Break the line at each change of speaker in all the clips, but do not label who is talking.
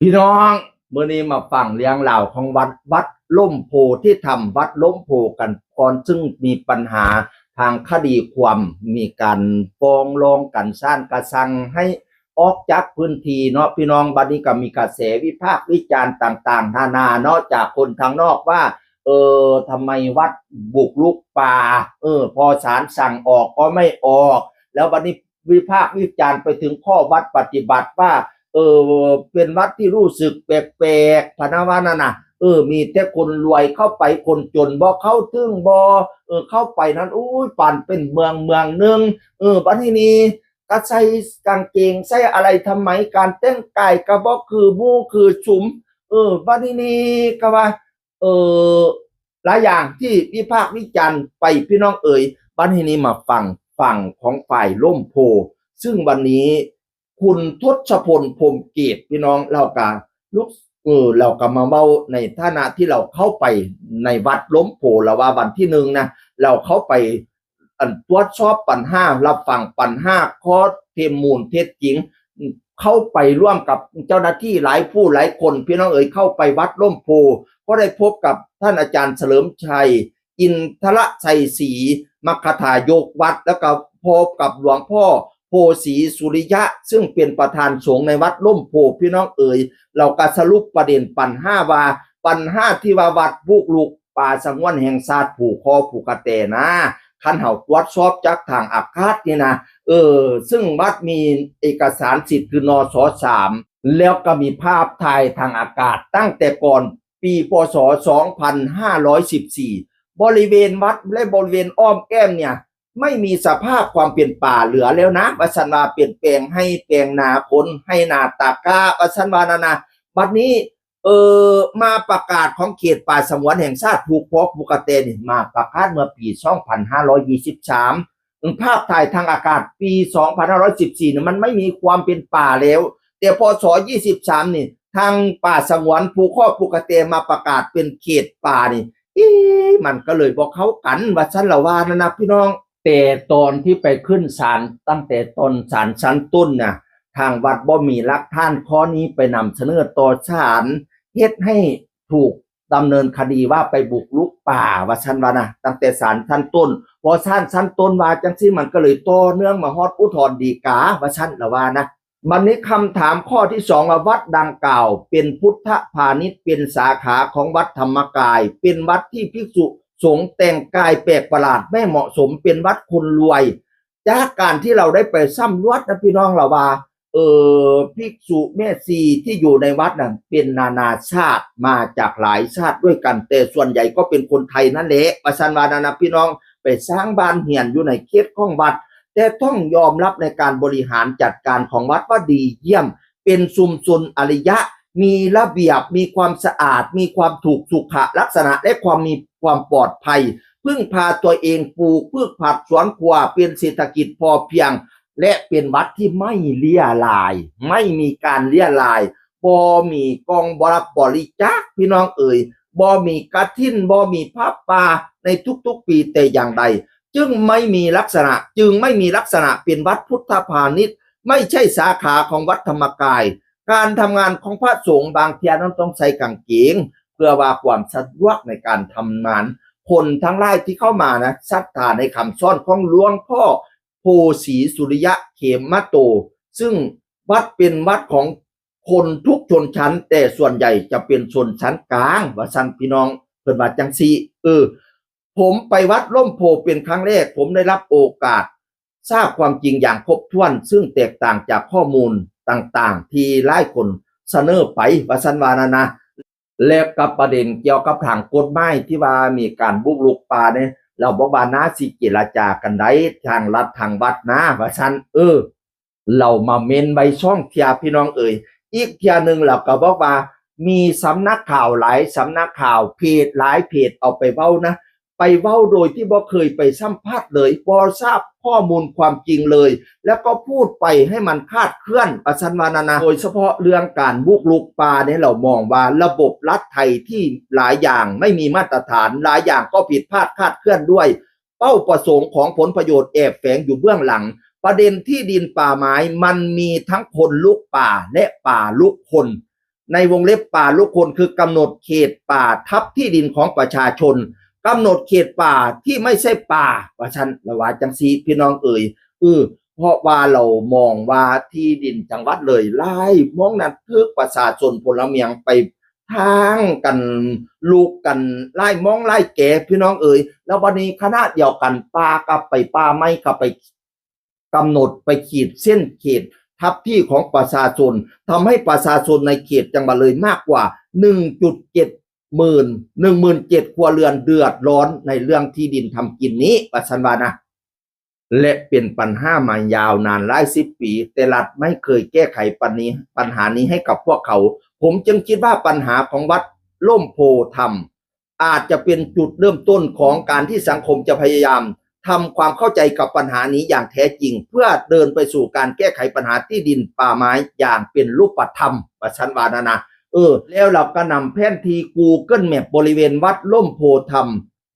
พี่น้องเมื่อนี้มาฟังเรื่องราวของวัดล่มโพที่ทำวัดล่มโพกันก่อนซึ่งมีปัญหาทางคดีความมีการฟ้องร้องกันซ่านกระสังให้ออกจากพื้นที่เนาะพี่น้องบัดนี้ก็มีกระแสวิพากษ์วิจารณ์ต่างๆนานาเนาะจากคนทางนอกว่าทำไมวัดบุกรุกป่าพอศาลสั่งออกก็ไม่ออกแล้วบัดนี้วิพากษ์วิจารณ์ไปถึงข้อวัดปฏิบัติว่าเป็นวัดที่รู้สึกแปลกๆพนาวานั่นน่ะมีแต่คนรวยเข้าไปคนจนบ่เข้าถึงบ่เข้าไปนั้นอุ้ยปั่นเป็นเมืองหนึงบัดนี้ก็ใส่กางเกงใส่อะไรทำไมการแต่งกายก็บ่คือหมู่คือสุมบัดนี้ก็ว่าเออหลายอย่างที่วิพากษ์วิจารณ์ไปพี่น้องเอ๋ยบัดนี้มาฟังฝั่งของฝ่ายร่มโพซึ่งวันนี้คุณทศพลพรหมเกตพี่น้องเราก็ลุกเราก็มาเว้าในฐานะที่เราเข้าไปในวัดล้มโพแล้วว่าวันที่หนึ่งนะเราเข้าไปตรวจสอบปัญหารับฟังปัญหาข้อเท็จมูลเท็จจริงเข้าไปร่วมกับเจ้าหน้าที่หลายผู้หลายคนพี่น้องเอ๋ยเข้าไปวัดล้มโพก็ได้พบกับท่านอาจารย์เฉลิมชัยอินทรชัยศรีมคทายกวัดแล้วก็พบกับหลวงพ่อโพสีสุริยะซึ่งเป็นประธานสงฆ์ในวัดล่มโพพี่น้องเอ๋ยเราก็สรุปประเด็นปัญหาว่าปัญหาที่ว่าวัดบุกรุกป่าสงวนแห่งชาติผูกคอผูกกระเตนะคันเห่าตรวจสอบจากทางอากาศนี่นะซึ่งวัดมีเอกสารสิทธิ์คือนส3แล้วก็มีภาพถ่ายทางอากาศตั้งแต่ก่อนปีพศ2514บริเวณวัดและบริเวณอ้อมแก้มเนี่ยไม่มีสภาพความเป็นป่าเหลือแล้วนะวัชนาเปลี่ยนแปลงให้แปลงนาคนให้นาตากาวัชนานาบัดนี้มาประกาศของเขตป่าสงวนแห่งชาติภูพอกภูกระเตนมาประกาศเมื่อปี2523ภาพถ่ายทางอากาศปี2514เนี่ยมันไม่มีความเป็นป่าแล้วแต่พศ23นี่ทางป่าสงวนภูข้อภูกระเตมาประกาศเป็นเขตป่านี่มันก็เลยบอกเขากันว่าฉันละว่านะพี่น้องแต่ตอนที่ไปขึ้นศาลตั้งแต่ตอนศาลชั้นต้นน่ะทางวัดบ่มีหลักฐานข้อนี้ไปนำเสนอต่อศาลเฮ็ดให้ถูกดำเนินคดีว่าไปบุกรุกป่าว่าฉันว่านะตั้งแต่ศาลชั้นต้นพอศาลชั้นต้นว่าจังซี่มันก็เลยต่อเนื่องมาฮอดอุทธรณ์ฎีกาว่าฉันละว่านะวันนี้คำถามข้อที่2ว่าวัดดังกล่าวเป็นพุทธพาณิชย์เป็นสาขาของวัดธรรมกายเป็นวัดที่ภิกษุสงฆ์แต่งกายแปลกประหลาดไม่เหมาะสมเป็นวัดคนรวยจากการที่เราได้ไปสำรวจนะพี่น้องเราว่าภิกษุแม่ชีที่อยู่ในวัดนั้นเป็นนานาชาติมาจากหลายชาติด้วยกันแต่ส่วนใหญ่ก็เป็นคนไทยนั่นแหละประชันวานาพี่น้องไปสร้างบ้านเหียนอยู่ในเขตของวัดแต่ต้องยอมรับในการบริหารจัดการของวัดว่าดีเยี่ยมเป็นชุมชนอริยะมีระเบียบมีความสะอาดมีความถูกสุขลักษณะและมีความปลอดภัยพึ่งพาตัวเองปลูกพืชผักสวนครัวเป็นเศรษฐกิจพอเพียงและเป็นวัดที่ไม่เลี้ยลายไม่มีการเลี้ยลายบ่มีกองบริจาคพี่น้องเอ๋ยบ่มีกฐินบ่มีผ้าป่าในทุกๆปีแต่อย่างใดจึงไม่มีลักษณะเป็นวัดพุทธพาณิชย์ไม่ใช่สาขาของวัดธรรมกายการทำงานของพระสงฆ์บางทีนั้นต้องใส่กางเกงเพื่อว่าความสะดวกในการทำงานคนทั้งหลายที่เข้ามานะศรัทธาในคำสอนของหลวงพ่อโพสีสุริยะเขมโตซึ่งวัดเป็นวัดของคนทุกชนชั้นแต่ส่วนใหญ่จะเป็นชนชั้นกลางว่าซั่นพี่น้องเพิ่นว่าจังซี่ผมไปวัดล่มโพเป็นครั้งแรกผมได้รับโอกาสทราบความจริงอย่างครบถ้วนซึ่งแตกต่างจากข้อมูลต่างๆที่หลายคนเสนอไปว่าซั่นว่านะแล้วกับประเด็นเกี่ยวกับทางกฎหมายที่ว่ามีการบุกรุกป่าเนี่ยเราบอกว่าน่าสิเจรจากันได้ทางรัฐทางวัดนะว่าซั่นเรามาเมนไว้ช่องเทียพี่น้องเอ่ยอีกเทียนึงเราก็บอกว่ามีสำนักข่าวหลายสำนักข่าวเพจหลายเพจเอาไปเว้านะไปเว้าโดยที่บ่เคยไปสัมภาษณ์เลยบ่ทราบข้อมูลความจริงเลยแล้วก็พูดไปให้มันคลาดเคลื่อนประชันวานาโดยเฉพาะเรื่องการบุกรุกป่าเนี่ยเรามองว่าระบบรัฐไทยที่หลายอย่างไม่มีมาตรฐานหลายอย่างก็ผิดพลาดคลาดเคลื่อนด้วยเป้าประสงค์ของผลประโยชน์แอบแฝงอยู่เบื้องหลังประเด็นที่ดินป่าไม้มันมีทั้งคนลุกป่าและป่าลุกคน ในวงเล็บป่าลูกคนคือกำหนดเขตป่าทับที่ดินของประชาชนกำหนดเขตป่าที่ไม่ใช่ป่าว่าฉันละว่าจังสีพี่น้องเอ่ยเพราะว่าเรามองว่าที่ดินจังหวัดเลยไล่มองนั้นทึกประชาชนพลเมืองไปทางกันลูกกันไล่มองไล่แก่พี่น้องเอ่ยแล้ววันนี้คณะเดียวกันป่ากับไปป่าไม่กับไปกำหนดไปขีดเส้นเขตทับที่ของประชาชนทำให้ประชาชนในเขตจังหวัดเลยมากกว่า 17,000 ครัวเรือนเดือดร้อนในเรื่องที่ดินทำกินนี้ประชันวานะและเป็นปัญหามายาวนานหลาย10 ปีแต่รัฐไม่เคยแก้ไขปัญหานี้ให้กับพวกเขาผมจึงคิดว่าปัญหาของวัดล่มโพธรรมอาจจะเป็นจุดเริ่มต้นของการที่สังคมจะพยายามทำความเข้าใจกับปัญหานี้อย่างแท้จริงเพื่อเดินไปสู่การแก้ไขปัญหาที่ดินป่าไม้อย่างเป็นรูปธรรมประชันวานะแล้วเราก็นำแผนที่ Google Map บริเวณวัดล่มโพธรรม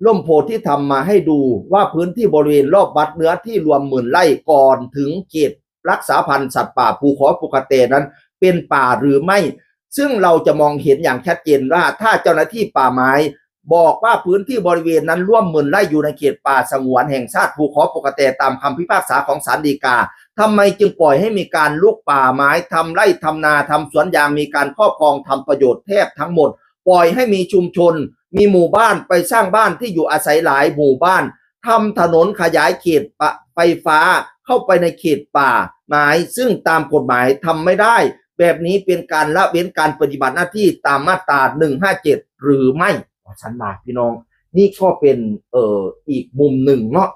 ล่มโพที่ทำมาให้ดูว่าพื้นที่บริเวณรอบวัดเนื้อที่รวม10,000 ไร่ก่อนถึงเขตรักษาพันธุ์สัตว์ป่าภูขอภูกระเตนั้นเป็นป่าหรือไม่ซึ่งเราจะมองเห็นอย่างชัดเจนว่าถ้าเจ้าหน้าที่ป่าไม้บอกว่าพื้นที่บริเวณนั้นร่วม10,000 ไร่อยู่ในเขตป่าสงวนแห่งชาติภูขอภูกระเตตามคำพิพากษาของศาลฎีกาทำไมจึงปล่อยให้มีการลุกป่าไม้ทำไร่ทำนาทำสวนยางมีการครอบครองทำประโยชน์แทบทั้งหมดปล่อยให้มีชุมชนมีหมู่บ้านไปสร้างบ้านที่อยู่อาศัยหลายหมู่บ้านทำถนนขยายเขตไฟฟ้าเข้าไปในเขตป่าไม้ซึ่งตามกฎหมายทำไม่ได้แบบนี้เป็นการละเว้นการปฏิบัติหน้าที่ตามมาตรา157หรือไม่ฉันมาพี่น้องนี่ก็เป็นอีกมุมหนึ่งเนาะ